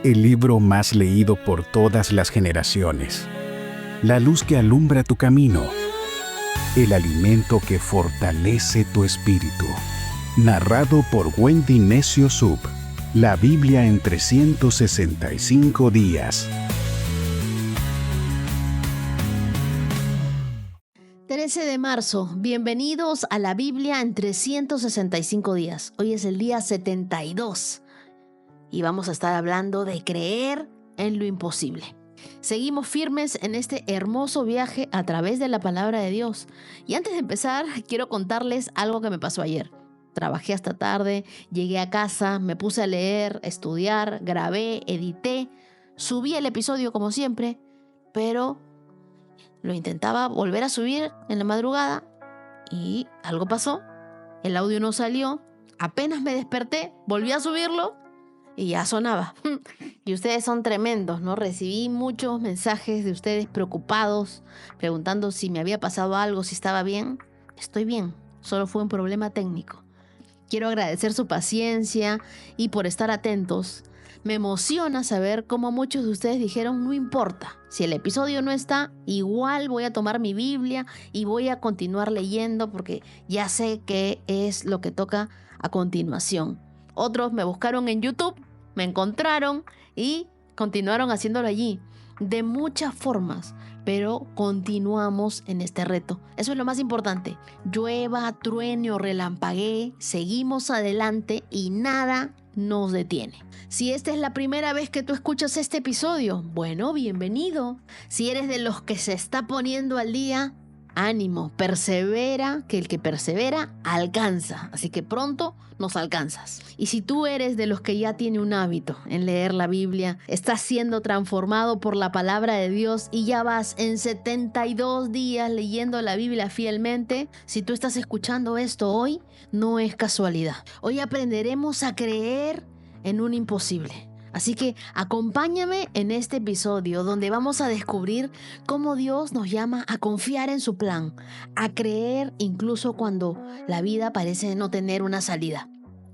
el libro más leído por todas las generaciones, la luz que alumbra tu camino, el alimento que fortalece tu espíritu. Narrado por Wendy Necio Sub, la Biblia en 365 días. 13 de marzo, bienvenidos a la Biblia en 365 días. Hoy es el día 72 y vamos a estar hablando de creer en lo imposible. Seguimos firmes en este hermoso viaje a través de la palabra de Dios. Y antes de empezar, quiero contarles algo que me pasó ayer. Trabajé hasta tarde, llegué a casa, me puse a leer, estudiar, grabé, edité, subí el episodio como siempre, pero lo intentaba volver a subir en la madrugada y algo pasó. El audio no salió. Apenas me desperté, volví a subirlo y ya sonaba. Y ustedes son tremendos, ¿no? Recibí muchos mensajes de ustedes preocupados, preguntando si me había pasado algo, si estaba bien. Estoy bien, solo fue un problema técnico. Quiero agradecer su paciencia y por estar atentos. Me emociona saber cómo muchos de ustedes dijeron, no importa, si el episodio no está, igual voy a tomar mi Biblia y voy a continuar leyendo porque ya sé qué es lo que toca a continuación. Otros me buscaron en YouTube, me encontraron y continuaron haciéndolo allí, de muchas formas. Pero continuamos en este reto. Eso es lo más importante. Llueva, truene o relampaguee, seguimos adelante y nada nos detiene. Si esta es la primera vez que tú escuchas este episodio, bueno, bienvenido. Si eres de los que se está poniendo al día, ánimo, persevera, que el que persevera alcanza. Así que pronto nos alcanzas. Y si tú eres de los que ya tiene un hábito en leer la Biblia, estás siendo transformado por la palabra de Dios y ya vas en 72 días leyendo la Biblia fielmente, si tú estás escuchando esto hoy, no es casualidad. Hoy aprenderemos a creer en un imposible. Así que acompáñame en este episodio donde vamos a descubrir cómo Dios nos llama a confiar en su plan, a creer incluso cuando la vida parece no tener una salida.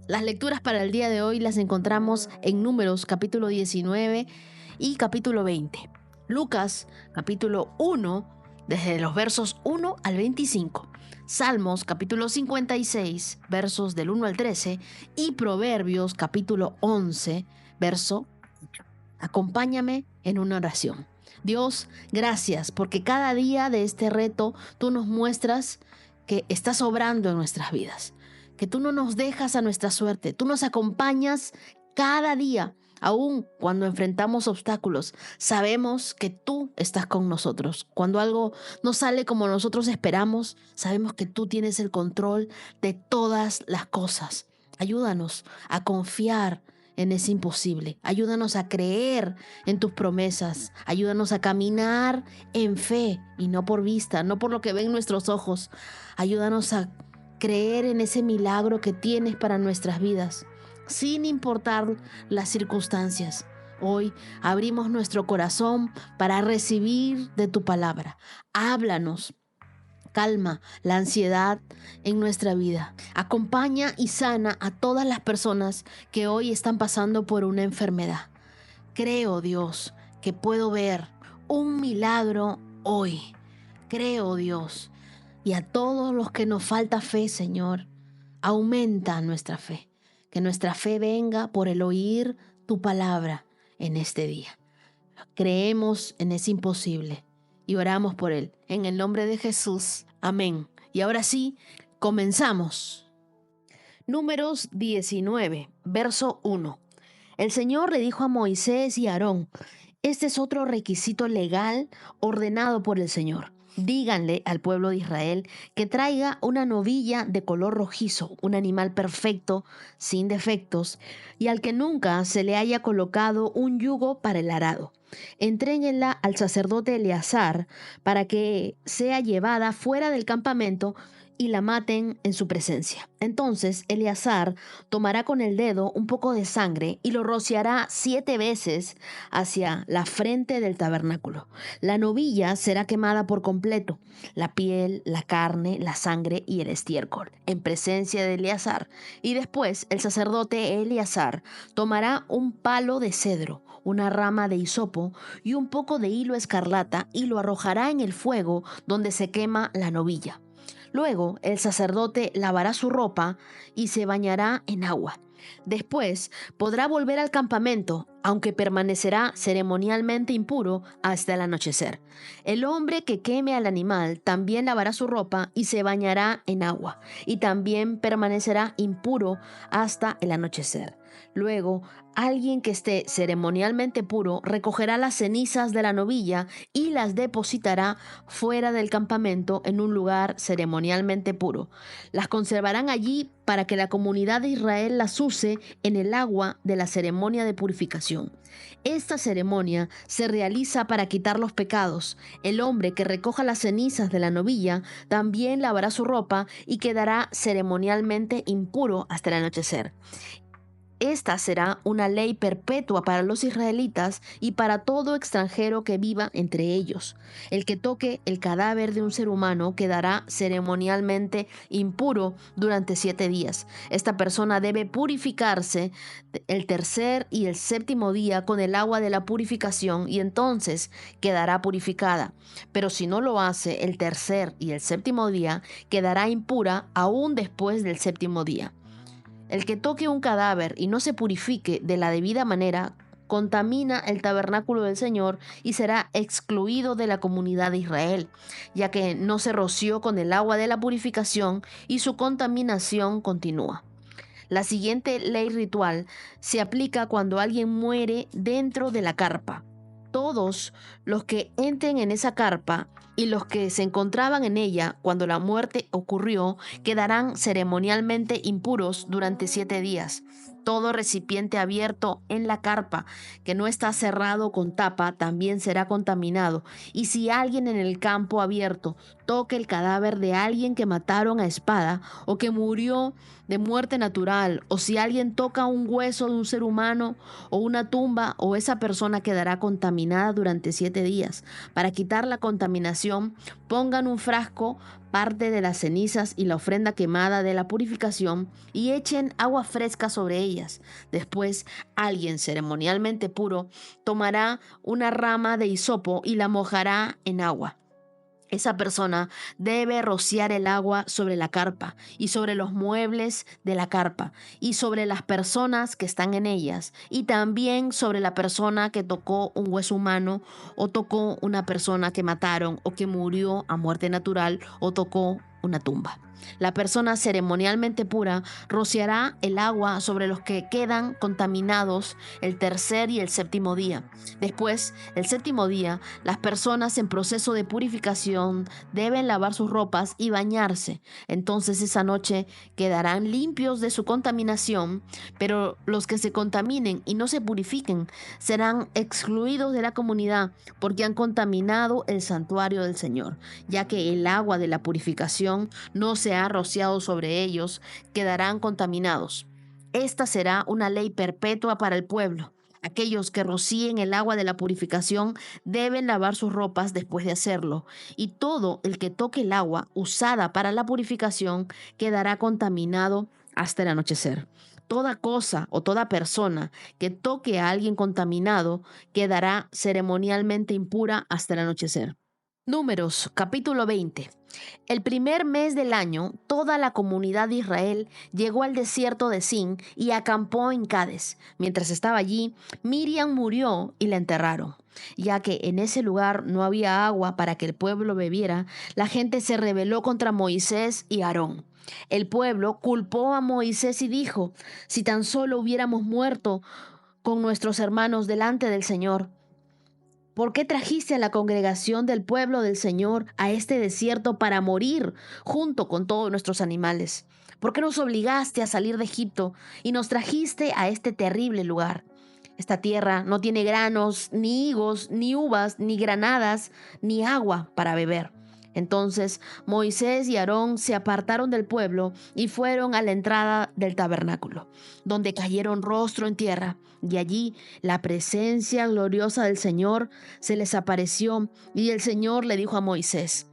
Las lecturas para el día de hoy las encontramos en Números capítulo 19 y capítulo 20. Lucas capítulo 1 desde los versos 1 al 25. Salmos capítulo 56 versos del 1 al 13 y Proverbios capítulo 11 verso 8. Acompáñame en una oración. Dios, gracias porque cada día de este reto tú nos muestras que estás obrando en nuestras vidas, que tú no nos dejas a nuestra suerte, tú nos acompañas cada día. Aún cuando enfrentamos obstáculos, sabemos que tú estás con nosotros. Cuando algo no sale como nosotros esperamos, sabemos que tú tienes el control de todas las cosas. Ayúdanos a confiar en ese imposible. Ayúdanos a creer en tus promesas. Ayúdanos a caminar en fe y no por vista, no por lo que ven nuestros ojos. Ayúdanos a creer en ese milagro que tienes para nuestras vidas, sin importar las circunstancias. Hoy abrimos nuestro corazón para recibir de tu palabra. Háblanos. Calma la ansiedad en nuestra vida. Acompaña y sana a todas las personas que hoy están pasando por una enfermedad. Creo, Dios, que puedo ver un milagro hoy. Creo, Dios. Y a todos los que nos falta fe, Señor, aumenta nuestra fe. Que nuestra fe venga por el oír tu palabra en este día. Creemos en ese imposible y oramos por él. En el nombre de Jesús. Amén. Y ahora sí, comenzamos. Números 19, verso 1. El Señor le dijo a Moisés y a Aarón, este es otro requisito legal ordenado por el Señor. Díganle al pueblo de Israel que traiga una novilla de color rojizo, un animal perfecto, sin defectos, y al que nunca se le haya colocado un yugo para el arado. Entréguenla al sacerdote Eleazar para que sea llevada fuera del campamento y la maten en su presencia. Entonces Eleazar tomará con el dedo un poco de sangre y lo rociará 7 veces hacia la frente del tabernáculo. La novilla será quemada por completo, la piel, la carne, la sangre y el estiércol, en presencia de Eleazar. Y después el sacerdote Eleazar tomará un palo de cedro, una rama de hisopo y un poco de hilo escarlata y lo arrojará en el fuego donde se quema la novilla. Luego el sacerdote lavará su ropa y se bañará en agua. Después podrá volver al campamento, aunque permanecerá ceremonialmente impuro hasta el anochecer. El hombre que queme al animal también lavará su ropa y se bañará en agua, y también permanecerá impuro hasta el anochecer. Luego, alguien que esté ceremonialmente puro recogerá las cenizas de la novilla y las depositará fuera del campamento en un lugar ceremonialmente puro. Las conservarán allí para que la comunidad de Israel las use en el agua de la ceremonia de purificación. Esta ceremonia se realiza para quitar los pecados. El hombre que recoja las cenizas de la novilla también lavará su ropa y quedará ceremonialmente impuro hasta el anochecer. Esta será una ley perpetua para los israelitas y para todo extranjero que viva entre ellos. El que toque el cadáver de un ser humano quedará ceremonialmente impuro durante 7 días. Esta persona debe purificarse el tercer y el séptimo día con el agua de la purificación y entonces quedará purificada. Pero si no lo hace el tercer y el séptimo día, quedará impura aún después del séptimo día. El que toque un cadáver y no se purifique de la debida manera, contamina el tabernáculo del Señor y será excluido de la comunidad de Israel, ya que no se roció con el agua de la purificación y su contaminación continúa. La siguiente ley ritual se aplica cuando alguien muere dentro de la carpa. Todos los que entren en esa carpa y los que se encontraban en ella cuando la muerte ocurrió quedarán ceremonialmente impuros durante 7 días. Todo recipiente abierto en la carpa que no está cerrado con tapa también será contaminado. Y si alguien en el campo abierto toca el cadáver de alguien que mataron a espada o que murió de muerte natural, o si alguien toca un hueso de un ser humano o una tumba, o esa persona quedará contaminada durante 7 días. Para quitar la contaminación, pongan un frasco, parte de las cenizas y la ofrenda quemada de la purificación y echen agua fresca sobre ellas. Después, alguien ceremonialmente puro tomará una rama de hisopo y la mojará en agua. Esa persona debe rociar el agua sobre la carpa y sobre los muebles de la carpa y sobre las personas que están en ellas y también sobre la persona que tocó un hueso humano o tocó una persona que mataron o que murió a muerte natural o tocó una tumba. La persona ceremonialmente pura rociará el agua sobre los que quedan contaminados el tercer y el séptimo día. Después, el séptimo día, las personas en proceso de purificación deben lavar sus ropas y bañarse. Entonces esa noche quedarán limpios de su contaminación, pero los que se contaminen y no se purifiquen serán excluidos de la comunidad porque han contaminado el santuario del Señor, ya que el agua de la purificación no se ha rociado sobre ellos, quedarán contaminados. Esta será una ley perpetua para el pueblo. Aquellos que rocíen el agua de la purificación deben lavar sus ropas después de hacerlo, y todo el que toque el agua usada para la purificación quedará contaminado hasta el anochecer. Toda cosa o toda persona que toque a alguien contaminado quedará ceremonialmente impura hasta el anochecer. Números, capítulo 20. El primer mes del año, toda la comunidad de Israel llegó al desierto de Zin y acampó en Cades. Mientras estaba allí, Miriam murió y la enterraron. Ya que en ese lugar no había agua para que el pueblo bebiera, la gente se rebeló contra Moisés y Aarón. El pueblo culpó a Moisés y dijo: si tan solo hubiéramos muerto con nuestros hermanos delante del Señor. ¿Por qué trajiste a la congregación del pueblo del Señor a este desierto para morir junto con todos nuestros animales? ¿Por qué nos obligaste a salir de Egipto y nos trajiste a este terrible lugar? Esta tierra no tiene granos, ni higos, ni uvas, ni granadas, ni agua para beber. Entonces Moisés y Aarón se apartaron del pueblo y fueron a la entrada del tabernáculo, donde cayeron rostro en tierra. Y allí la presencia gloriosa del Señor se les apareció, y el Señor le dijo a Moisés: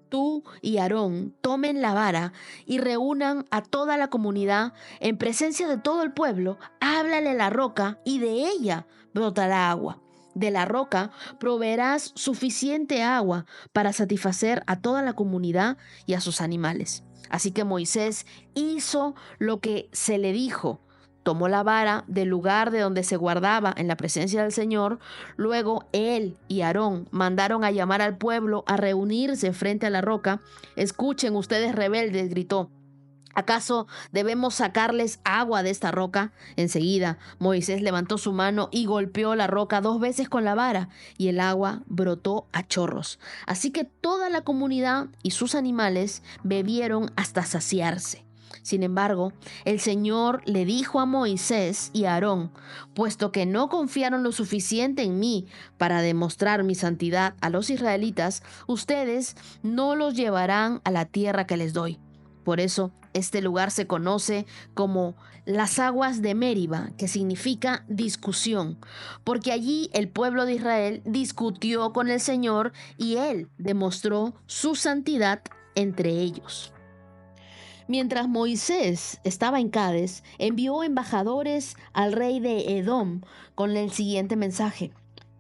Tú y Aarón tomen la vara y reúnan a toda la comunidad en presencia de todo el pueblo. Háblale a la roca y de ella brotará agua. De la roca proveerás suficiente agua para satisfacer a toda la comunidad y a sus animales. Así que Moisés hizo lo que se le dijo. Tomó la vara del lugar de donde se guardaba en la presencia del Señor. Luego él y Aarón mandaron a llamar al pueblo a reunirse frente a la roca. Escuchen ustedes rebeldes, gritó. ¿Acaso debemos sacarles agua de esta roca? Enseguida Moisés levantó su mano y golpeó la roca 2 veces con la vara, y el agua brotó a chorros. Así que toda la comunidad y sus animales bebieron hasta saciarse. Sin embargo, el Señor le dijo a Moisés y a Aarón: puesto que no confiaron lo suficiente en mí para demostrar mi santidad a los israelitas, ustedes no los llevarán a la tierra que les doy. Por eso, este lugar se conoce como las aguas de Meriba, que significa discusión, porque allí el pueblo de Israel discutió con el Señor y Él demostró su santidad entre ellos. Mientras Moisés estaba en Cades, envió embajadores al rey de Edom con el siguiente mensaje: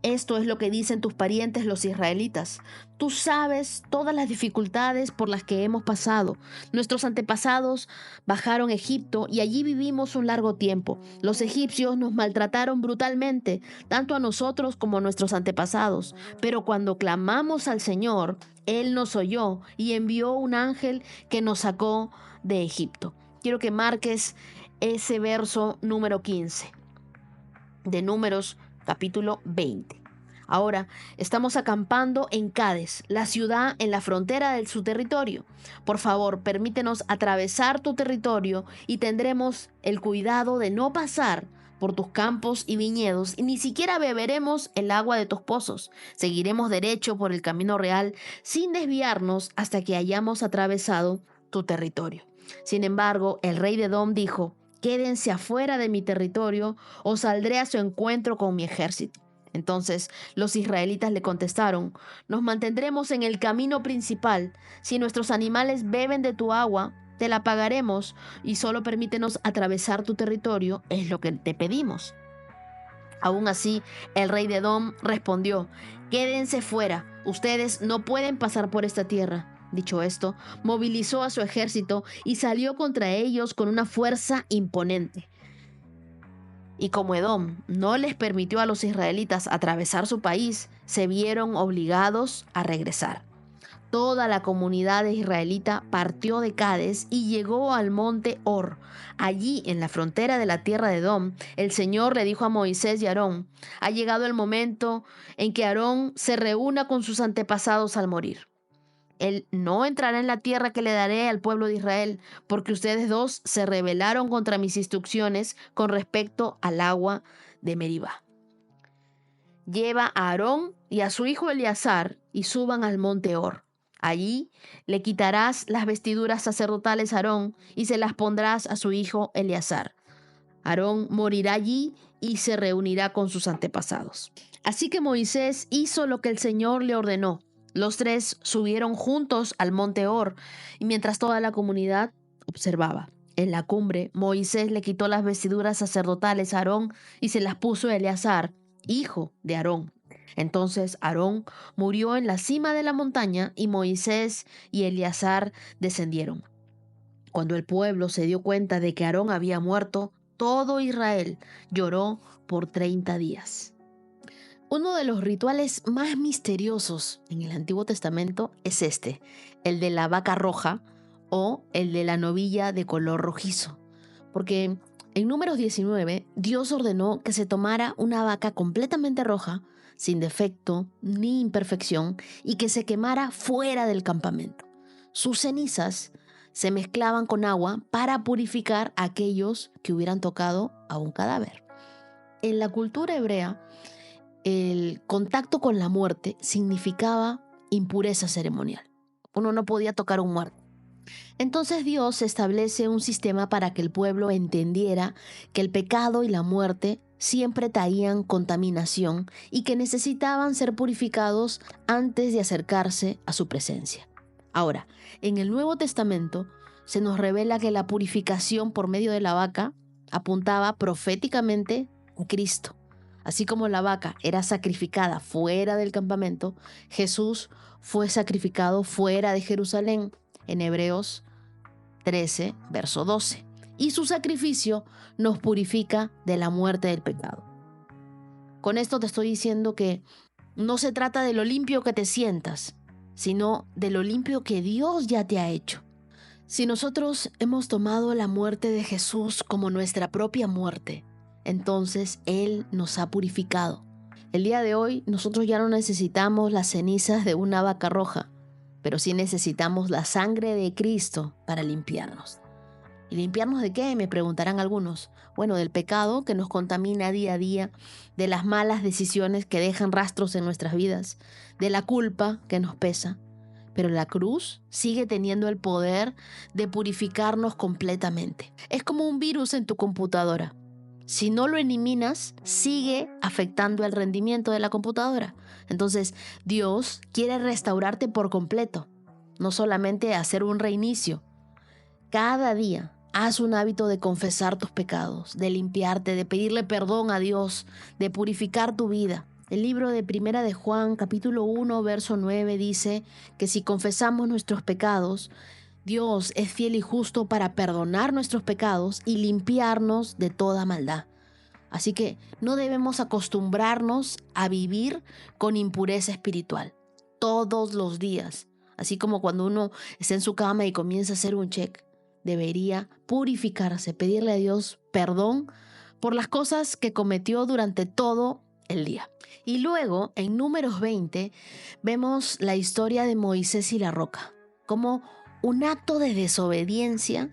esto es lo que dicen tus parientes los israelitas. Tú sabes todas las dificultades por las que hemos pasado. Nuestros antepasados bajaron a Egipto y allí vivimos un largo tiempo. Los egipcios nos maltrataron brutalmente, tanto a nosotros como a nuestros antepasados. Pero cuando clamamos al Señor, Él nos oyó y envió un ángel que nos sacó de Egipto. Quiero que marques ese verso número 15 de Números capítulo 20. Ahora estamos acampando en Cades, la ciudad en la frontera de su territorio. Por favor, permítenos atravesar tu territorio y tendremos el cuidado de no pasar por tus campos y viñedos, y ni siquiera beberemos el agua de tus pozos. Seguiremos derecho por el camino real sin desviarnos hasta que hayamos atravesado tu territorio. Sin embargo, el rey de Edom dijo: quédense afuera de mi territorio o saldré a su encuentro con mi ejército. Entonces los israelitas le contestaron: nos mantendremos en el camino principal. Si nuestros animales beben de tu agua, te la pagaremos, y solo permítenos atravesar tu territorio, es lo que te pedimos. Aún así, el rey de Edom respondió: quédense fuera, ustedes no pueden pasar por esta tierra. Dicho esto, movilizó a su ejército y salió contra ellos con una fuerza imponente. Y como Edom no les permitió a los israelitas atravesar su país, se vieron obligados a regresar. Toda la comunidad israelita partió de Cades y llegó al monte Hor. Allí, en la frontera de la tierra de Edom, el Señor le dijo a Moisés y a Aarón: ha llegado el momento en que Aarón se reúna con sus antepasados al morir. Él no entrará en la tierra que le daré al pueblo de Israel, porque ustedes dos se rebelaron contra mis instrucciones con respecto al agua de Meribá. Lleva a Aarón y a su hijo Eleazar y suban al monte Hor. Allí le quitarás las vestiduras sacerdotales a Aarón y se las pondrás a su hijo Eleazar. Aarón morirá allí y se reunirá con sus antepasados. Así que Moisés hizo lo que el Señor le ordenó. Los 3 subieron juntos al monte Hor, y mientras toda la comunidad observaba. En la cumbre, Moisés le quitó las vestiduras sacerdotales a Aarón y se las puso a Eleazar, hijo de Aarón. Entonces Aarón murió en la cima de la montaña y Moisés y Eleazar descendieron. Cuando el pueblo se dio cuenta de que Aarón había muerto, todo Israel lloró por 30 días. Uno de los rituales más misteriosos en el Antiguo Testamento es el de la vaca roja o el de la novilla de color rojizo. Porque en Números 19, Dios ordenó que se tomara una vaca completamente roja, sin defecto ni imperfección, y que se quemara fuera del campamento. Sus cenizas se mezclaban con agua para purificar a aquellos que hubieran tocado a un cadáver. En la cultura hebrea, el contacto con la muerte significaba impureza ceremonial. Uno no podía tocar un muerto. Entonces Dios establece un sistema para que el pueblo entendiera que el pecado y la muerte siempre traían contaminación y que necesitaban ser purificados antes de acercarse a su presencia. Ahora, en el Nuevo Testamento se nos revela que la purificación por medio de la vaca apuntaba proféticamente a Cristo. Así como la vaca era sacrificada fuera del campamento, Jesús fue sacrificado fuera de Jerusalén, en Hebreos 13, verso 12. Y su sacrificio nos purifica de la muerte del pecado. Con esto te estoy diciendo que no se trata de lo limpio que te sientas, sino de lo limpio que Dios ya te ha hecho. Si nosotros hemos tomado la muerte de Jesús como nuestra propia muerte, entonces Él nos ha purificado. El día de hoy nosotros ya no necesitamos las cenizas de una vaca roja, pero sí necesitamos la sangre de Cristo para limpiarnos. ¿Y limpiarnos de qué? Me preguntarán algunos. Bueno, del pecado que nos contamina día a día, de las malas decisiones que dejan rastros en nuestras vidas, de la culpa que nos pesa. Pero la cruz sigue teniendo el poder de purificarnos completamente. Es como un virus en tu computadora. Si no lo eliminas, sigue afectando el rendimiento de la computadora. Entonces, Dios quiere restaurarte por completo, no solamente hacer un reinicio. Cada día, haz un hábito de confesar tus pecados, de limpiarte, de pedirle perdón a Dios, de purificar tu vida. El libro de Primera de Juan, capítulo 1, verso 9, dice que si confesamos nuestros pecados, Dios es fiel y justo para perdonar nuestros pecados y limpiarnos de toda maldad. Así que no debemos acostumbrarnos a vivir con impureza espiritual todos los días. Así como cuando uno está en su cama y comienza a hacer un check, debería purificarse, pedirle a Dios perdón por las cosas que cometió durante todo el día. Y luego, en Números 20, vemos la historia de Moisés y la roca, como un acto de desobediencia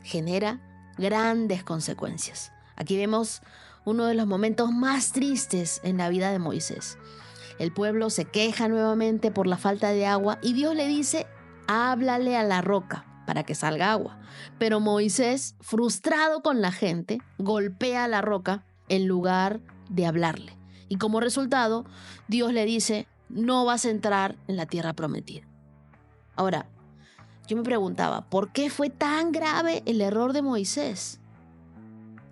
genera grandes consecuencias. Aquí vemos uno de los momentos más tristes en la vida de Moisés. El pueblo se queja nuevamente por la falta de agua y Dios le dice, háblale a la roca para que salga agua. Pero Moisés, frustrado con la gente, golpea a la roca en lugar de hablarle. Y como resultado, Dios le dice, no vas a entrar en la tierra prometida. Ahora, yo me preguntaba, ¿por qué fue tan grave el error de Moisés?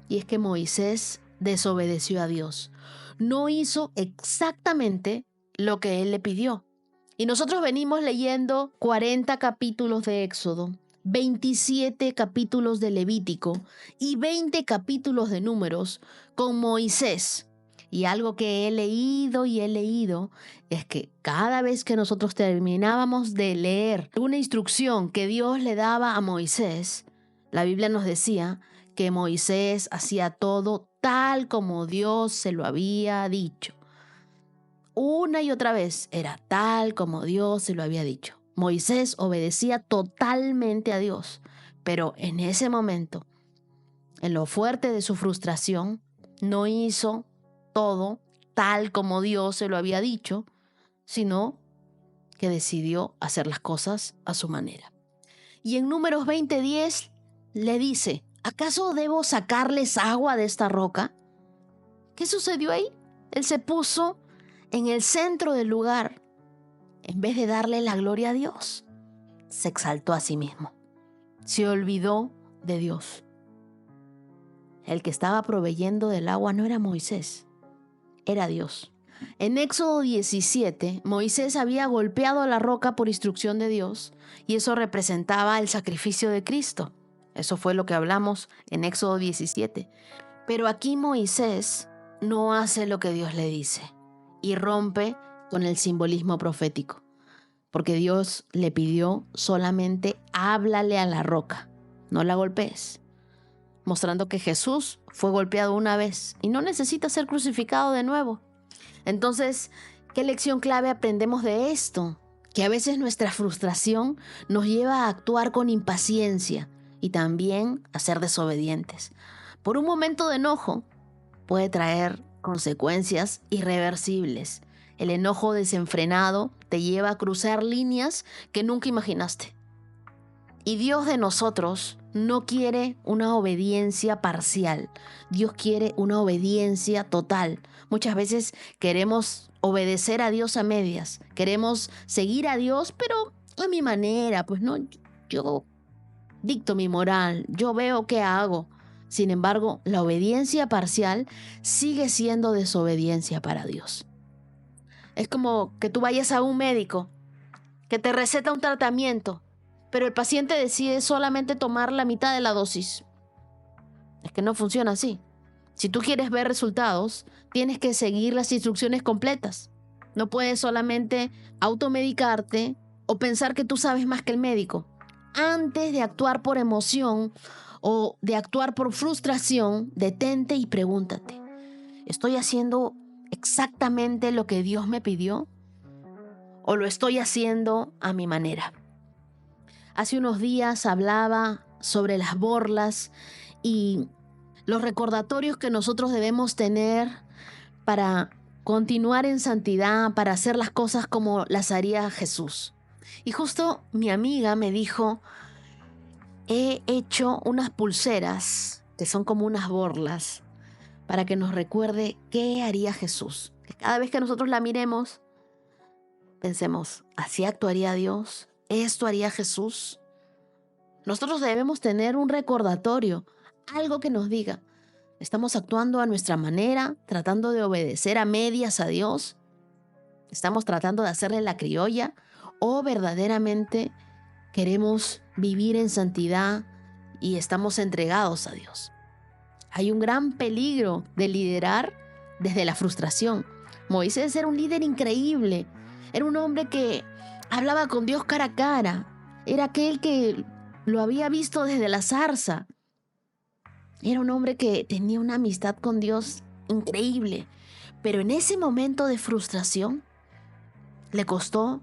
Y es que Moisés desobedeció a Dios. No hizo exactamente lo que él le pidió. Y nosotros venimos leyendo 40 capítulos de Éxodo, 27 capítulos de Levítico y 20 capítulos de Números con Moisés. Y algo que he leído es que cada vez que nosotros terminábamos de leer una instrucción que Dios le daba a Moisés, la Biblia nos decía que Moisés hacía todo tal como Dios se lo había dicho. Una y otra vez era tal como Dios se lo había dicho. Moisés obedecía totalmente a Dios, pero en ese momento, en lo fuerte de su frustración, no hizo todo tal como Dios se lo había dicho, sino que decidió hacer las cosas a su manera. Y en Números 20:10 le dice, ¿acaso debo sacarles agua de esta roca? ¿Qué sucedió ahí? Él se puso en el centro del lugar. En vez de darle la gloria a Dios, se exaltó a sí mismo. Se olvidó de Dios. El que estaba proveyendo del agua no era Moisés, era Dios. En Éxodo 17, Moisés había golpeado la roca por instrucción de Dios y eso representaba el sacrificio de Cristo. Eso fue lo que hablamos en Éxodo 17. Pero aquí Moisés no hace lo que Dios le dice y rompe con el simbolismo profético, porque Dios le pidió solamente háblale a la roca, no la golpees, mostrando que Jesús fue golpeado una vez y no necesita ser crucificado de nuevo. Entonces, ¿qué lección clave aprendemos de esto? Que a veces nuestra frustración nos lleva a actuar con impaciencia y también a ser desobedientes. Por un momento de enojo puede traer consecuencias irreversibles El enojo desenfrenado te lleva a cruzar líneas que nunca imaginaste. Y Dios de nosotros no quiere una obediencia parcial. Dios quiere una obediencia total. Muchas veces queremos obedecer a Dios a medias. Queremos seguir a Dios, pero a mi manera. Pues no, yo dicto mi moral. Yo veo qué hago. Sin embargo, la obediencia parcial sigue siendo desobediencia para Dios. Es como que tú vayas a un médico que te receta un tratamiento, pero el paciente decide solamente tomar la mitad de la dosis. Es que no funciona así. Si tú quieres ver resultados, tienes que seguir las instrucciones completas. No puedes solamente automedicarte o pensar que tú sabes más que el médico. Antes de actuar por emoción o de actuar por frustración, detente y pregúntate: ¿estoy haciendo exactamente lo que Dios me pidió? ¿O lo estoy haciendo a mi manera? Hace unos días hablaba sobre las borlas y los recordatorios que nosotros debemos tener para continuar en santidad, para hacer las cosas como las haría Jesús. Y justo mi amiga me dijo: he hecho unas pulseras que son como unas borlas para que nos recuerde qué haría Jesús. Que cada vez que nosotros la miremos, pensemos: ¿así actuaría Dios? ¿Esto haría Jesús? Nosotros debemos tener un recordatorio, algo que nos diga: ¿estamos actuando a nuestra manera, tratando de obedecer a medias a Dios? ¿Estamos tratando de hacerle la criolla? ¿O verdaderamente queremos vivir en santidad y estamos entregados a Dios? Hay un gran peligro de liderar desde la frustración. Moisés era un líder increíble. Era un hombre que hablaba con Dios cara a cara. Era aquel que lo había visto desde la zarza. Era un hombre que tenía una amistad con Dios increíble. Pero en ese momento de frustración le costó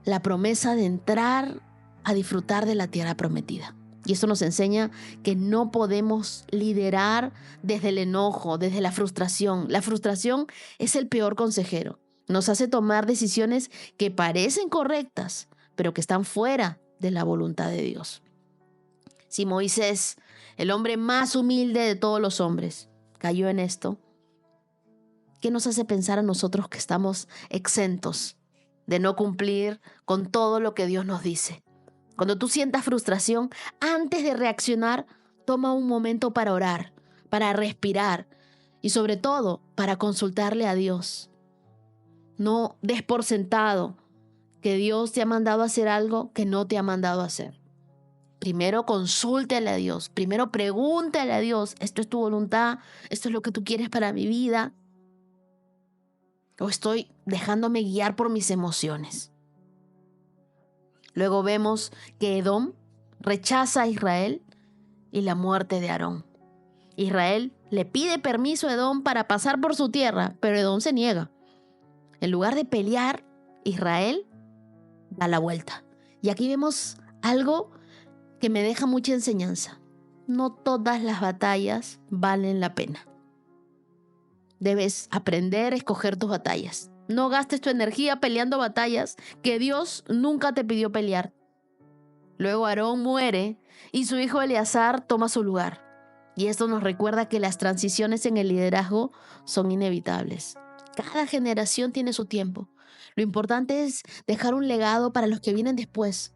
la promesa de entrar a disfrutar de la tierra prometida. Y eso nos enseña que no podemos liderar desde el enojo, desde la frustración. La frustración es el peor consejero. Nos hace tomar decisiones que parecen correctas, pero que están fuera de la voluntad de Dios. Si Moisés, el hombre más humilde de todos los hombres, cayó en esto, ¿qué nos hace pensar a nosotros que estamos exentos de no cumplir con todo lo que Dios nos dice? Cuando tú sientas frustración, antes de reaccionar, toma un momento para orar, para respirar y sobre todo para consultarle a Dios. No des por sentado que Dios te ha mandado a hacer algo que no te ha mandado a hacer. Primero consúltale a Dios, primero pregúntale a Dios: ¿esto es tu voluntad? ¿Esto es lo que tú quieres para mi vida? ¿O estoy dejándome guiar por mis emociones? Luego vemos que Edom rechaza a Israel y la muerte de Aarón. Israel le pide permiso a Edom para pasar por su tierra, pero Edom se niega. En lugar de pelear, Israel da la vuelta. Y aquí vemos algo que me deja mucha enseñanza. No todas las batallas valen la pena. Debes aprender a escoger tus batallas. No gastes tu energía peleando batallas que Dios nunca te pidió pelear. Luego Aarón muere y su hijo Eleazar toma su lugar. Y esto nos recuerda que las transiciones en el liderazgo son inevitables. Cada generación tiene su tiempo. Lo importante es dejar un legado para los que vienen después.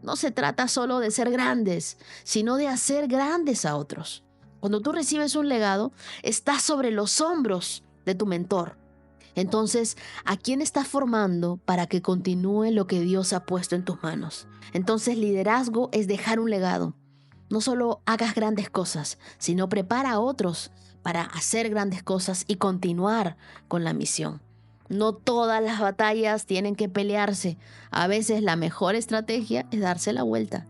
No se trata solo de ser grandes, sino de hacer grandes a otros. Cuando tú recibes un legado, estás sobre los hombros de tu mentor. Entonces, ¿a quién estás formando para que continúe lo que Dios ha puesto en tus manos? Entonces, liderazgo es dejar un legado. No solo hagas grandes cosas, sino prepara a otros para hacer grandes cosas y continuar con la misión. No todas las batallas tienen que pelearse. A veces la mejor estrategia es darse la vuelta.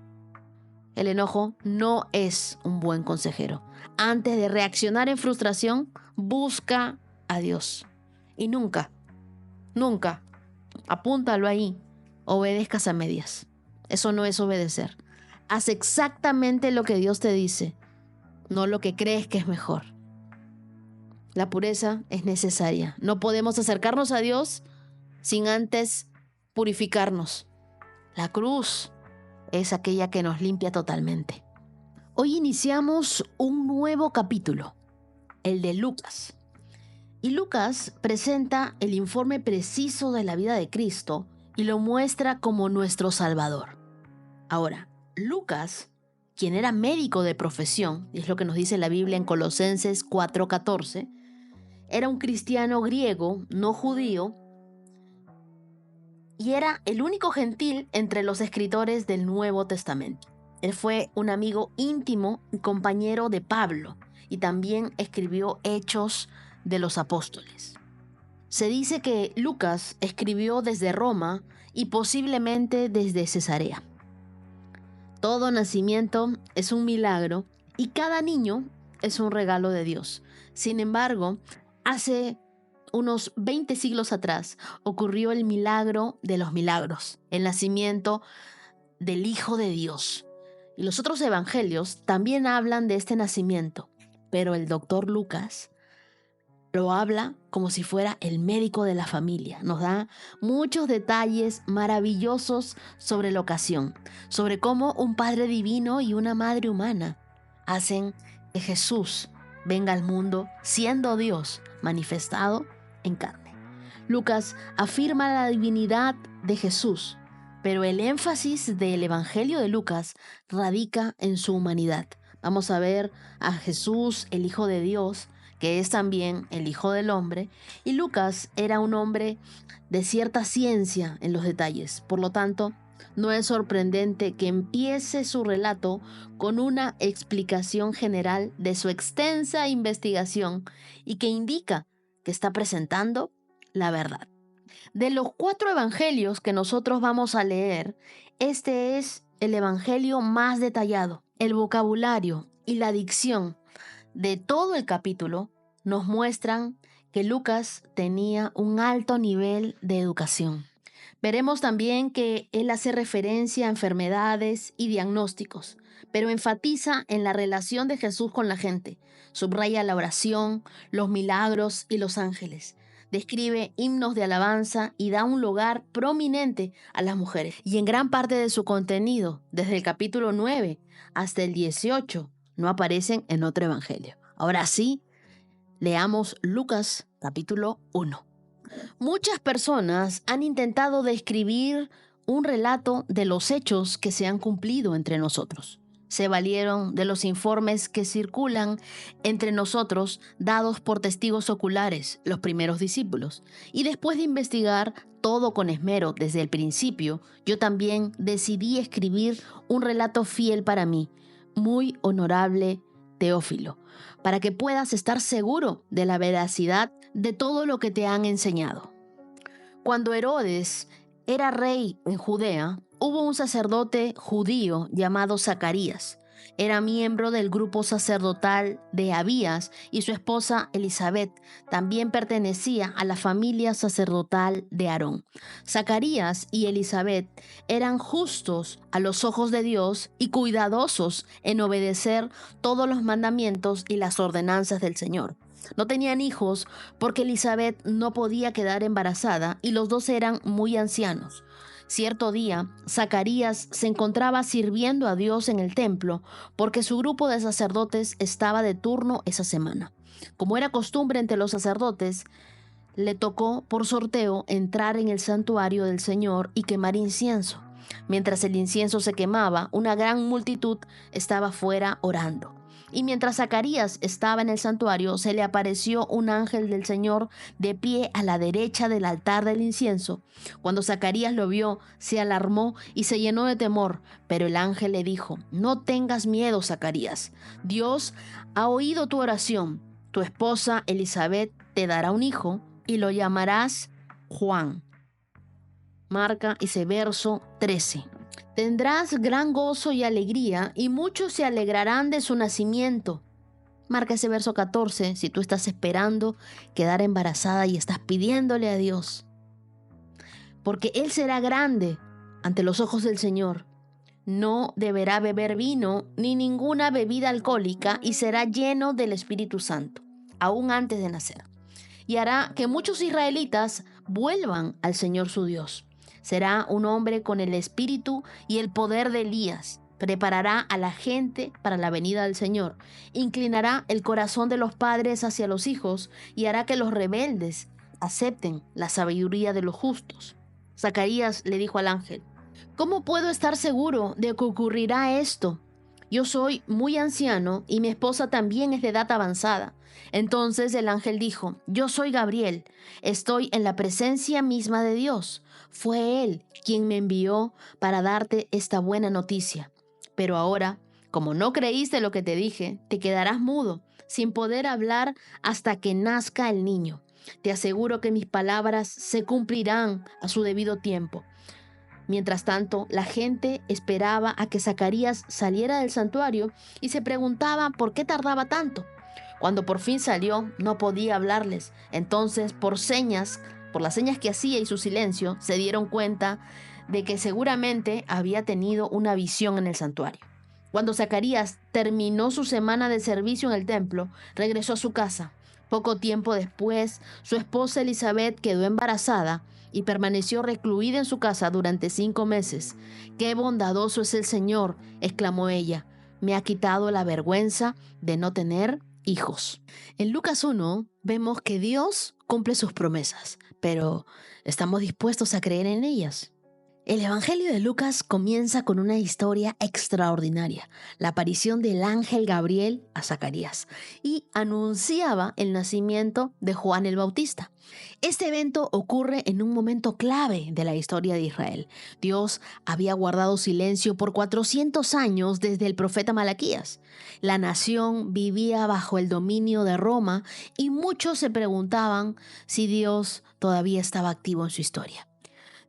El enojo no es un buen consejero. Antes de reaccionar en frustración, busca a Dios. Y nunca, apúntalo ahí, obedezcas a medias. Eso no es obedecer. Haz exactamente lo que Dios te dice, no lo que crees que es mejor. La pureza es necesaria. No podemos acercarnos a Dios sin antes purificarnos. La cruz es aquella que nos limpia totalmente. Hoy iniciamos un nuevo capítulo, el de Lucas. Y Lucas presenta el informe preciso de la vida de Cristo y lo muestra como nuestro Salvador. Ahora, Lucas, quien era médico de profesión, y es lo que nos dice la Biblia en Colosenses 4:14, era un cristiano griego, no judío, y era el único gentil entre los escritores del Nuevo Testamento. Él fue un amigo íntimo y compañero de Pablo, y también escribió Hechos de los Apóstoles. Se dice que Lucas escribió desde Roma y posiblemente desde Cesarea. Todo nacimiento es un milagro y cada niño es un regalo de Dios. Sin embargo, hace unos 20 siglos atrás ocurrió el milagro de los milagros, el nacimiento del Hijo de Dios. Y los otros evangelios también hablan de este nacimiento, pero el doctor Lucas lo habla como si fuera el médico de la familia. Nos da muchos detalles maravillosos sobre la ocasión, sobre cómo un Padre divino y una Madre humana hacen que Jesús venga al mundo siendo Dios manifestado en carne. Lucas afirma la divinidad de Jesús, pero el énfasis del Evangelio de Lucas radica en su humanidad. Vamos a ver a Jesús, el Hijo de Dios, que es también el Hijo del Hombre, y Lucas era un hombre de cierta ciencia en los detalles. Por lo tanto, no es sorprendente que empiece su relato con una explicación general de su extensa investigación y que indica que está presentando la verdad. De los 4 evangelios que nosotros vamos a leer, este es el evangelio más detallado. El vocabulario y la dicción de todo el capítulo nos muestran que Lucas tenía un alto nivel de educación. Veremos también que él hace referencia a enfermedades y diagnósticos, pero enfatiza en la relación de Jesús con la gente. Subraya la oración, los milagros y los ángeles. Describe himnos de alabanza y da un lugar prominente a las mujeres. Y en gran parte de su contenido, desde el capítulo 9 hasta el 18, no aparecen en otro evangelio. Ahora sí, leamos Lucas capítulo 1. Muchas personas han intentado describir un relato de los hechos que se han cumplido entre nosotros. Se valieron de los informes que circulan entre nosotros dados por testigos oculares, los primeros discípulos. Y después de investigar todo con esmero desde el principio, yo también decidí escribir un relato fiel para mí, muy honorable Teófilo, para que puedas estar seguro de la veracidad de todo lo que te han enseñado. Cuando Herodes era rey en Judea, hubo un sacerdote judío llamado Zacarías. Era miembro del grupo sacerdotal de Abías y su esposa Elisabet también pertenecía a la familia sacerdotal de Aarón. Zacarías y Elisabet eran justos a los ojos de Dios y cuidadosos en obedecer todos los mandamientos y las ordenanzas del Señor. No tenían hijos porque Elisabet no podía quedar embarazada y los dos eran muy ancianos. Cierto día, Zacarías se encontraba sirviendo a Dios en el templo porque su grupo de sacerdotes estaba de turno esa semana. Como era costumbre entre los sacerdotes, le tocó por sorteo entrar en el santuario del Señor y quemar incienso. Mientras el incienso se quemaba, una gran multitud estaba fuera orando. Y mientras Zacarías estaba en el santuario, se le apareció un ángel del Señor de pie a la derecha del altar del incienso. Cuando Zacarías lo vio, se alarmó y se llenó de temor. Pero el ángel le dijo: «No tengas miedo, Zacarías. Dios ha oído tu oración. Tu esposa Elisabet te dará un hijo y lo llamarás Juan». Marca ese verso 13. Tendrás gran gozo y alegría, y muchos se alegrarán de su nacimiento. Marca ese verso 14 si tú estás esperando quedar embarazada y estás pidiéndole a Dios. Porque Él será grande ante los ojos del Señor. No deberá beber vino ni ninguna bebida alcohólica y será lleno del Espíritu Santo. aún antes de nacer. Y hará que muchos israelitas vuelvan al Señor su Dios. Será un hombre con el espíritu y el poder de Elías. Preparará a la gente para la venida del Señor. Inclinará el corazón de los padres hacia los hijos y hará que los rebeldes acepten la sabiduría de los justos. Zacarías le dijo al ángel: ¿Cómo puedo estar seguro de que ocurrirá esto? Yo soy muy anciano y mi esposa también es de edad avanzada. Entonces el ángel dijo: Yo soy Gabriel, estoy en la presencia misma de Dios. Fue Él quien me envió para darte esta buena noticia. Pero ahora, como no creíste lo que te dije, te quedarás mudo, sin poder hablar hasta que nazca el niño. Te aseguro que mis palabras se cumplirán a su debido tiempo. Mientras tanto, la gente esperaba a que Zacarías saliera del santuario y se preguntaba por qué tardaba tanto. Cuando por fin salió, no podía hablarles. Entonces, por las señas que hacía y su silencio, se dieron cuenta de que seguramente había tenido una visión en el santuario. Cuando Zacarías terminó su semana de servicio en el templo, regresó a su casa. Poco tiempo después, su esposa Elizabeth quedó embarazada y permaneció recluida en su casa durante 5 meses. ¡Qué bondadoso es el Señor!, exclamó ella. Me ha quitado la vergüenza de no tener hijos. En Lucas 1 vemos que Dios cumple sus promesas, pero ¿estamos dispuestos a creer en ellas? El Evangelio de Lucas comienza con una historia extraordinaria, la aparición del ángel Gabriel a Zacarías, y anunciaba el nacimiento de Juan el Bautista. Este evento ocurre en un momento clave de la historia de Israel. Dios había guardado silencio por 400 años desde el profeta Malaquías. La nación vivía bajo el dominio de Roma y muchos se preguntaban si Dios todavía estaba activo en su historia.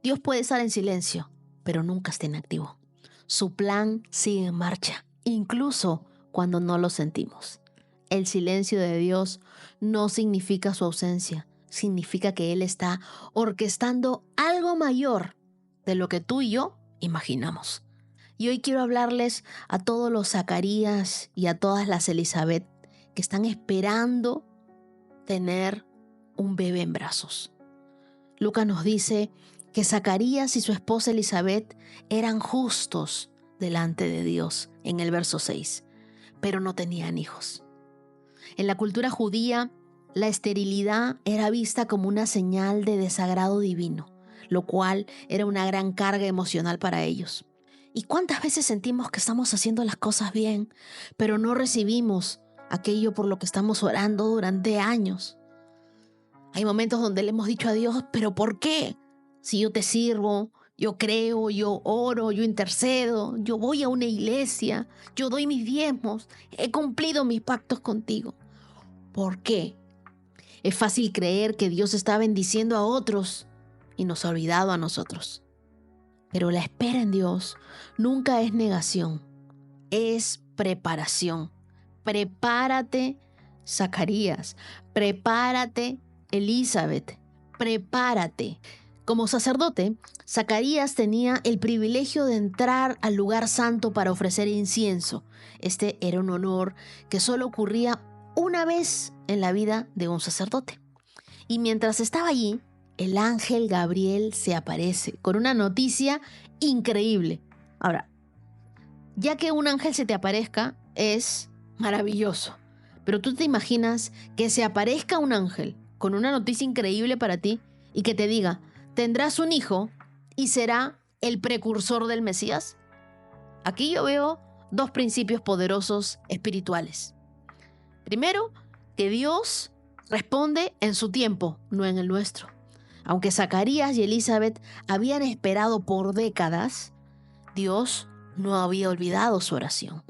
Dios puede estar en silencio, pero nunca está inactivo. Su plan sigue en marcha, incluso cuando no lo sentimos. El silencio de Dios no significa su ausencia, significa que Él está orquestando algo mayor de lo que tú y yo imaginamos. Y hoy quiero hablarles a todos los Zacarías y a todas las Elizabeth que están esperando tener un bebé en brazos. Lucas nos dice que Zacarías y su esposa Elizabeth eran justos delante de Dios en el verso 6, pero no tenían hijos. En la cultura judía, la esterilidad era vista como una señal de desagrado divino, lo cual era una gran carga emocional para ellos. ¿Y cuántas veces sentimos que estamos haciendo las cosas bien, pero no recibimos aquello por lo que estamos orando durante años? Hay momentos donde le hemos dicho a Dios: ¿pero por qué? Si yo te sirvo, yo creo, yo oro, yo intercedo, yo voy a una iglesia, yo doy mis diezmos, he cumplido mis pactos contigo. ¿Por qué? Es fácil creer que Dios está bendiciendo a otros y nos ha olvidado a nosotros. Pero la espera en Dios nunca es negación, es preparación. Prepárate, Zacarías, prepárate, Elizabeth, prepárate. Como sacerdote, Zacarías tenía el privilegio de entrar al lugar santo para ofrecer incienso. Este era un honor que solo ocurría una vez en la vida de un sacerdote. Y mientras estaba allí, el ángel Gabriel se aparece con una noticia increíble. Ahora, ya que un ángel se te aparezca es maravilloso, pero tú te imaginas que se aparezca un ángel con una noticia increíble para ti y que te diga: tendrás un hijo y será el precursor del Mesías. Aquí yo veo 2 principios poderosos espirituales. Primero, que Dios responde en su tiempo, no en el nuestro. Aunque Zacarías y Elizabeth habían esperado por décadas, Dios no había olvidado su oración.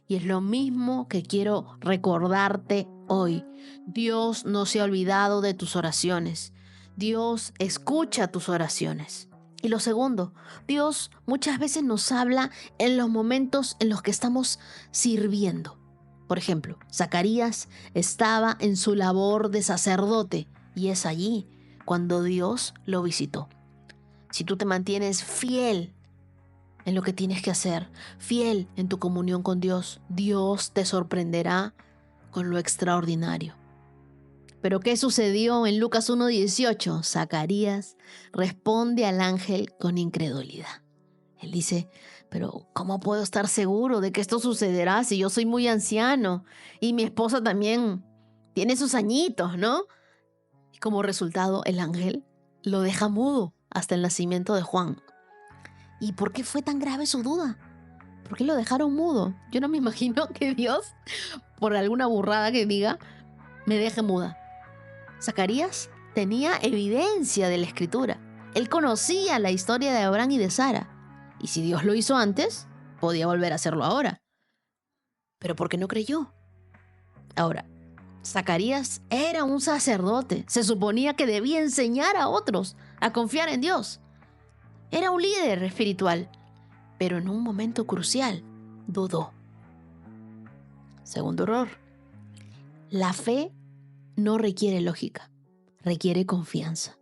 Y es lo mismo que quiero recordarte hoy. Dios no se ha olvidado de tus oraciones. Dios escucha tus oraciones. Y lo segundo, Dios muchas veces nos habla en los momentos en los que estamos sirviendo. Por ejemplo, Zacarías estaba en su labor de sacerdote y es allí cuando Dios lo visitó. Si tú te mantienes fiel en lo que tienes que hacer, fiel en tu comunión con Dios, Dios te sorprenderá con lo extraordinario. Pero ¿qué sucedió en Lucas 1:18? Zacarías responde al ángel con incredulidad. Él dice, pero ¿cómo puedo estar seguro de que esto sucederá si yo soy muy anciano y mi esposa también tiene sus añitos, ¿no? Y como resultado, el ángel lo deja mudo hasta el nacimiento de Juan. ¿Y por qué fue tan grave su duda? ¿Por qué lo dejaron mudo? Yo no me imagino que Dios, por alguna burrada que diga, me deje muda. Zacarías tenía evidencia de la escritura. Él conocía la historia de Abraham y de Sara. Y si Dios lo hizo antes, podía volver a hacerlo ahora. Pero ¿por qué no creyó? Ahora, Zacarías era un sacerdote. Se suponía que debía enseñar a otros a confiar en Dios. Era un líder espiritual. Pero en un momento crucial, dudó. Segundo error. La fe no requiere lógica, requiere confianza.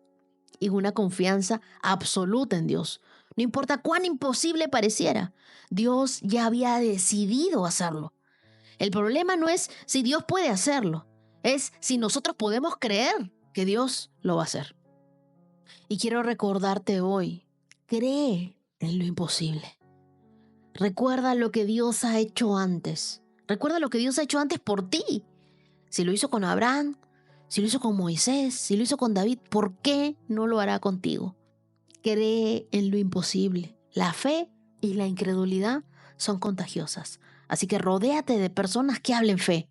Y una confianza absoluta en Dios. No importa cuán imposible pareciera, Dios ya había decidido hacerlo. El problema no es si Dios puede hacerlo, es si nosotros podemos creer que Dios lo va a hacer. Y quiero recordarte hoy, cree en lo imposible. Recuerda lo que Dios ha hecho antes. Recuerda lo que Dios ha hecho antes por ti. Si lo hizo con Abraham, si lo hizo con Moisés, si lo hizo con David, ¿por qué no lo hará contigo? Cree en lo imposible. La fe y la incredulidad son contagiosas. Así que rodéate de personas que hablen fe,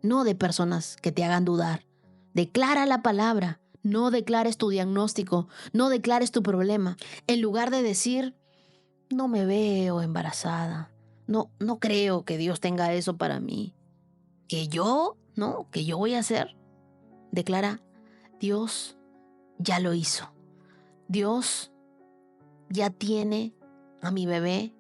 no de personas que te hagan dudar. Declara la palabra, no declares tu diagnóstico, no declares tu problema. En lugar de decir, no me veo embarazada, no creo que Dios tenga eso para mí. ¿Que yo? ¿No? ¿Que yo voy a hacer? Declara, Dios ya lo hizo. Dios ya tiene a mi bebé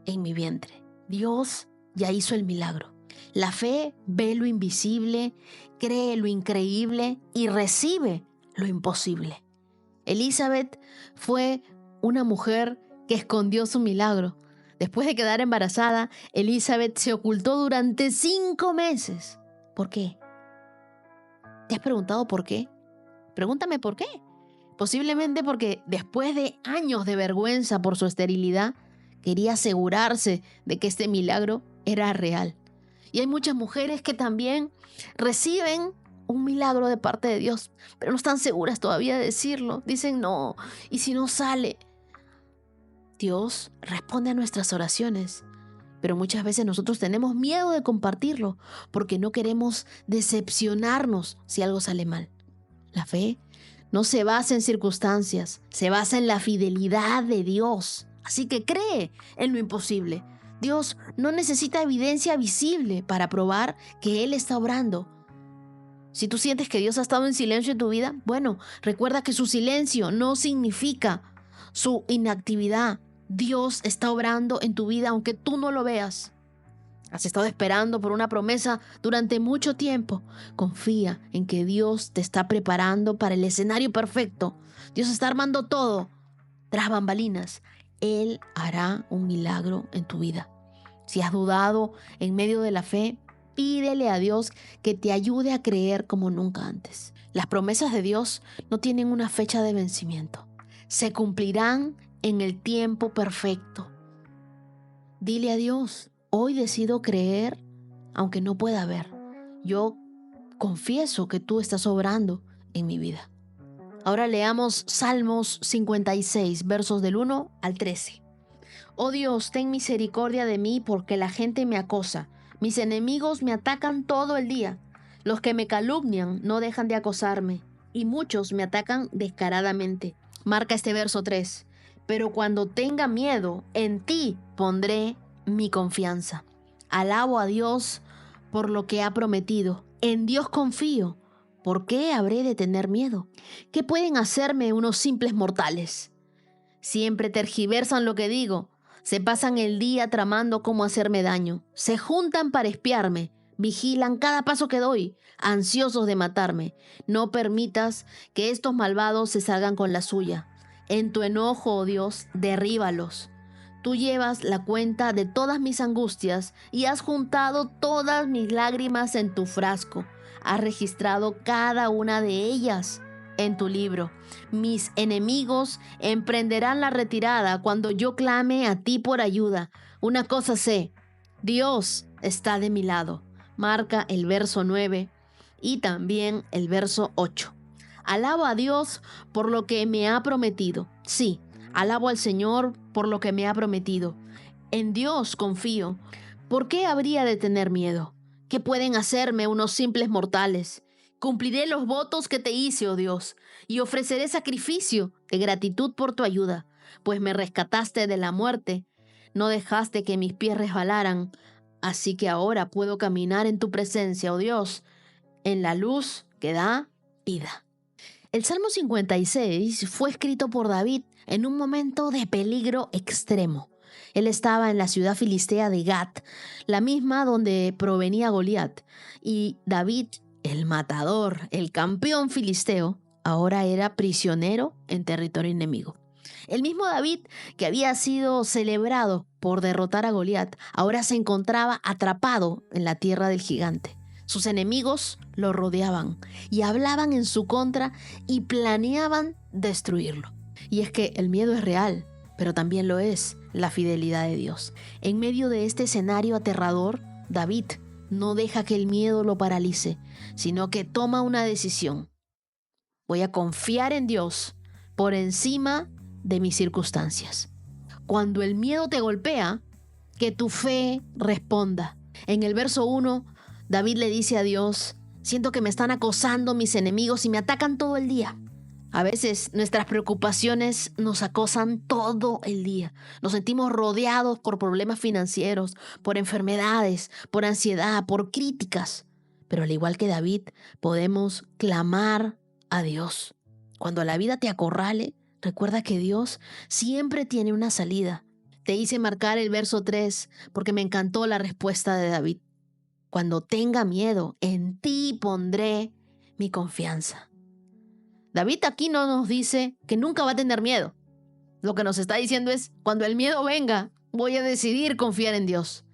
en mi vientre. Dios ya hizo el milagro. La fe ve lo invisible, cree lo increíble y recibe lo imposible. Elizabeth fue una mujer que escondió su milagro. Después de quedar embarazada, Elizabeth se ocultó durante 5 meses. ¿Por qué? ¿Te has preguntado por qué? Pregúntame por qué. Posiblemente porque después de años de vergüenza por su esterilidad, quería asegurarse de que este milagro era real. Y hay muchas mujeres que también reciben un milagro de parte de Dios, pero no están seguras todavía de decirlo. Dicen, no, ¿y si no sale? Dios responde a nuestras oraciones, pero muchas veces nosotros tenemos miedo de compartirlo porque no queremos decepcionarnos si algo sale mal. La fe no se basa en circunstancias, se basa en la fidelidad de Dios. Así que cree en lo imposible. Dios no necesita evidencia visible para probar que Él está obrando. Si tú sientes que Dios ha estado en silencio en tu vida, bueno, recuerda que su silencio no significa su inactividad. Dios está obrando en tu vida aunque tú no lo veas. Has estado esperando por una promesa durante mucho tiempo. Confía en que Dios te está preparando para el escenario perfecto. Dios está armando todo tras bambalinas. Él hará un milagro en tu vida. Si has dudado en medio de la fe, pídele a Dios que te ayude a creer como nunca antes. Las promesas de Dios no tienen una fecha de vencimiento. Se cumplirán en el tiempo perfecto. Dile a Dios, hoy decido creer aunque no pueda ver. Yo confieso que tú estás obrando en mi vida. Ahora leamos Salmos 56, versos del 1 al 13. Oh Dios, ten misericordia de mí porque la gente me acosa. Mis enemigos me atacan todo el día. Los que me calumnian no dejan de acosarme y muchos me atacan descaradamente. Marca este verso 3. Pero cuando tenga miedo, en ti pondré mi confianza. Alabo a Dios por lo que ha prometido. En Dios confío. ¿Por qué habré de tener miedo? ¿Qué pueden hacerme unos simples mortales? Siempre tergiversan lo que digo. Se pasan el día tramando cómo hacerme daño. Se juntan para espiarme. Vigilan cada paso que doy, ansiosos de matarme. No permitas que estos malvados se salgan con la suya. En tu enojo, oh Dios, derríbalos. Tú llevas la cuenta de todas mis angustias y has juntado todas mis lágrimas en tu frasco. Has registrado cada una de ellas en tu libro. Mis enemigos emprenderán la retirada cuando yo clame a ti por ayuda. Una cosa sé, Dios está de mi lado. Marca el verso 9 y también el verso 8. Alabo a Dios por lo que me ha prometido. Sí, alabo al Señor por lo que me ha prometido. En Dios confío. ¿Por qué habría de tener miedo? ¿Qué pueden hacerme unos simples mortales? Cumpliré los votos que te hice, oh Dios, y ofreceré sacrificio de gratitud por tu ayuda, pues me rescataste de la muerte. No dejaste que mis pies resbalaran, así que ahora puedo caminar en tu presencia, oh Dios, en la luz que da vida. El Salmo 56 fue escrito por David en un momento de peligro extremo. Él estaba en la ciudad filistea de Gat, la misma donde provenía Goliat, y David, el matador, el campeón filisteo, ahora era prisionero en territorio enemigo. El mismo David, que había sido celebrado por derrotar a Goliat, ahora se encontraba atrapado en la tierra del gigante. Sus enemigos lo rodeaban y hablaban en su contra y planeaban destruirlo. Y es que el miedo es real, pero también lo es la fidelidad de Dios. En medio de este escenario aterrador, David no deja que el miedo lo paralice, sino que toma una decisión. Voy a confiar en Dios por encima de mis circunstancias. Cuando el miedo te golpea, que tu fe responda. En el verso 1, David le dice a Dios: siento que me están acosando mis enemigos y me atacan todo el día. A veces nuestras preocupaciones nos acosan todo el día. Nos sentimos rodeados por problemas financieros, por enfermedades, por ansiedad, por críticas. Pero al igual que David, podemos clamar a Dios. Cuando la vida te acorrale, recuerda que Dios siempre tiene una salida. Te hice marcar el verso 3 porque me encantó la respuesta de David. Cuando tenga miedo, en ti pondré mi confianza. David aquí no nos dice que nunca va a tener miedo. Lo que nos está diciendo es: cuando el miedo venga, voy a decidir confiar en Dios.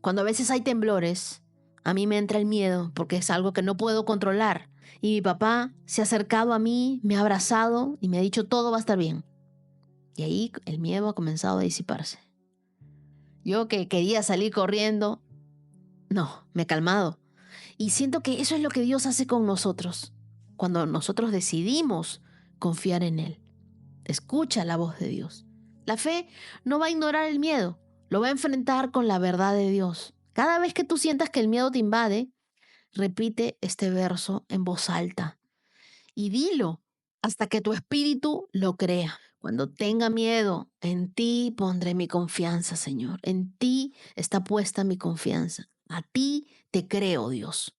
Cuando a veces hay temblores, a mí me entra el miedo porque es algo que no puedo controlar. Y mi papá se ha acercado a mí, me ha abrazado y me ha dicho: todo va a estar bien. Y ahí el miedo ha comenzado a disiparse. Yo, que quería salir corriendo, no, me he calmado. Y siento que eso es lo que Dios hace con nosotros, cuando nosotros decidimos confiar en Él. Escucha la voz de Dios. La fe no va a ignorar el miedo, lo va a enfrentar con la verdad de Dios. Cada vez que tú sientas que el miedo te invade, repite este verso en voz alta y dilo hasta que tu espíritu lo crea. Cuando tenga miedo, en ti pondré mi confianza, Señor. En ti está puesta mi confianza. A ti te creo, Dios.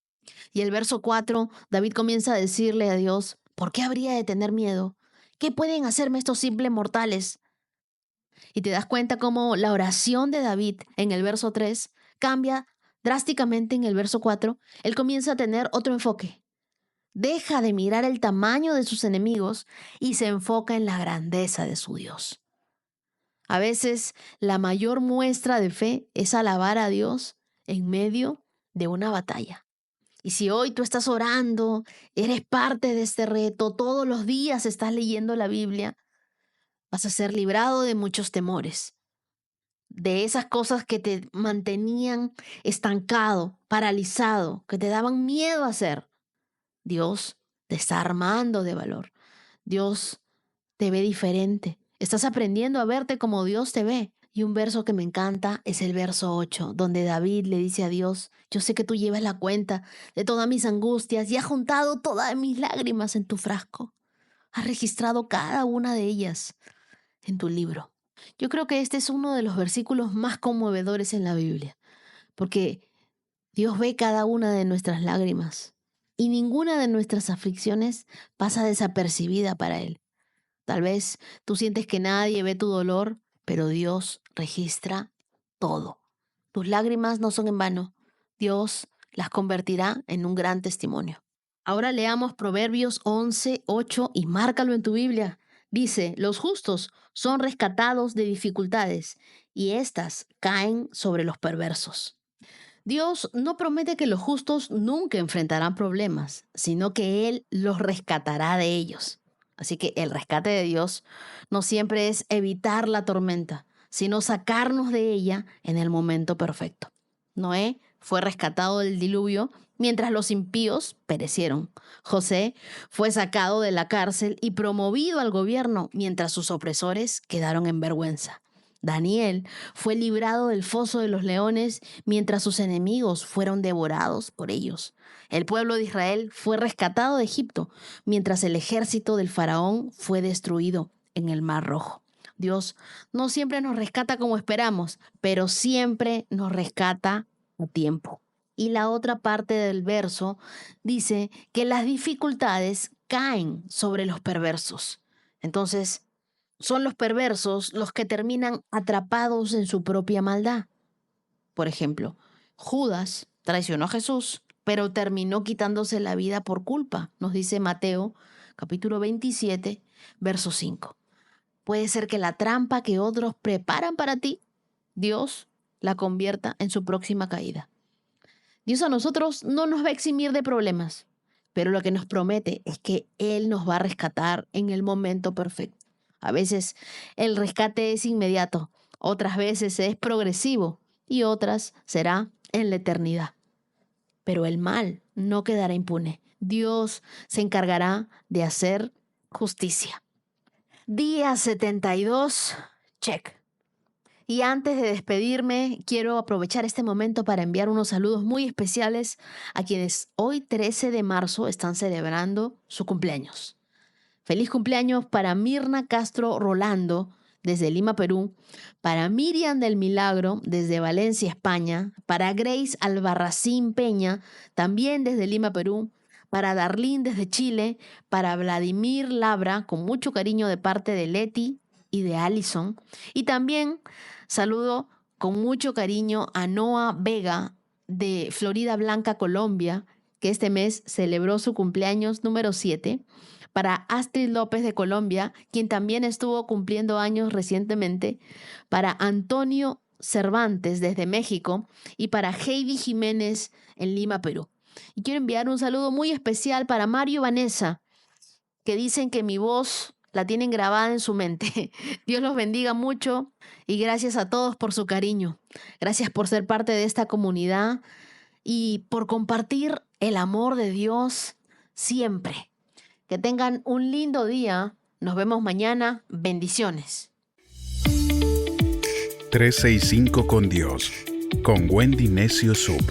Y el verso 4, David comienza a decirle a Dios: ¿por qué habría de tener miedo? ¿Qué pueden hacerme estos simples mortales? Y te das cuenta cómo la oración de David en el verso 3 cambia drásticamente en el verso 4. Él comienza a tener otro enfoque. Deja de mirar el tamaño de sus enemigos y se enfoca en la grandeza de su Dios. A veces la mayor muestra de fe es alabar a Dios en medio de una batalla. Y si hoy tú estás orando, eres parte de este reto, todos los días estás leyendo la Biblia, vas a ser librado de muchos temores, de esas cosas que te mantenían estancado, paralizado, que te daban miedo a hacer. Dios te está armando de valor. Dios te ve diferente. Estás aprendiendo a verte como Dios te ve. Y un verso que me encanta es el verso 8, donde David le dice a Dios: yo sé que tú llevas la cuenta de todas mis angustias y has juntado todas mis lágrimas en tu frasco. Has registrado cada una de ellas en tu libro. Yo creo que este es uno de los versículos más conmovedores en la Biblia, porque Dios ve cada una de nuestras lágrimas y ninguna de nuestras aflicciones pasa desapercibida para Él. Tal vez tú sientes que nadie ve tu dolor, pero Dios registra todo. Tus lágrimas no son en vano. Dios las convertirá en un gran testimonio. Ahora leamos Proverbios 11:8 y márcalo en tu Biblia. Dice, los justos son rescatados de dificultades y éstas caen sobre los perversos. Dios no promete que los justos nunca enfrentarán problemas, sino que Él los rescatará de ellos. Así que el rescate de Dios no siempre es evitar la tormenta, sino sacarnos de ella en el momento perfecto. Noé fue rescatado del diluvio mientras los impíos perecieron. José fue sacado de la cárcel y promovido al gobierno mientras sus opresores quedaron en vergüenza. Daniel fue librado del foso de los leones mientras sus enemigos fueron devorados por ellos. El pueblo de Israel fue rescatado de Egipto mientras el ejército del faraón fue destruido en el Mar Rojo. Dios no siempre nos rescata como esperamos, pero siempre nos rescata a tiempo. Y la otra parte del verso dice que las dificultades caen sobre los perversos. Entonces, son los perversos los que terminan atrapados en su propia maldad. Por ejemplo, Judas traicionó a Jesús, pero terminó quitándose la vida por culpa, nos dice Mateo, capítulo 27, verso 5. Puede ser que la trampa que otros preparan para ti, Dios la convierta en su próxima caída. Dios a nosotros no nos va a eximir de problemas, pero lo que nos promete es que Él nos va a rescatar en el momento perfecto. A veces el rescate es inmediato, otras veces es progresivo y otras será en la eternidad. Pero el mal no quedará impune. Dios se encargará de hacer justicia. Día 72, check. Y antes de despedirme, quiero aprovechar este momento para enviar unos saludos muy especiales a quienes hoy 13 de marzo están celebrando su cumpleaños. Feliz cumpleaños para Mirna Castro Rolando, desde Lima, Perú, para Miriam del Milagro, desde Valencia, España, para Grace Albarracín Peña, también desde Lima, Perú, para Darlene desde Chile, para Vladimir Labra, con mucho cariño de parte de Leti y de Allison, y también saludo con mucho cariño a Noah Vega de Florida Blanca, Colombia, que este mes celebró su cumpleaños número 7, para Astrid López de Colombia, quien también estuvo cumpliendo años recientemente, para Antonio Cervantes desde México y para Heidi Jiménez en Lima, Perú. Y quiero enviar un saludo muy especial para Mario y Vanessa, que dicen que mi voz la tienen grabada en su mente. Dios los bendiga mucho y gracias a todos por su cariño. Gracias por ser parte de esta comunidad y por compartir el amor de Dios siempre. Que tengan un lindo día. Nos vemos mañana. Bendiciones. 365 con Dios, con Wendy Necio Sub.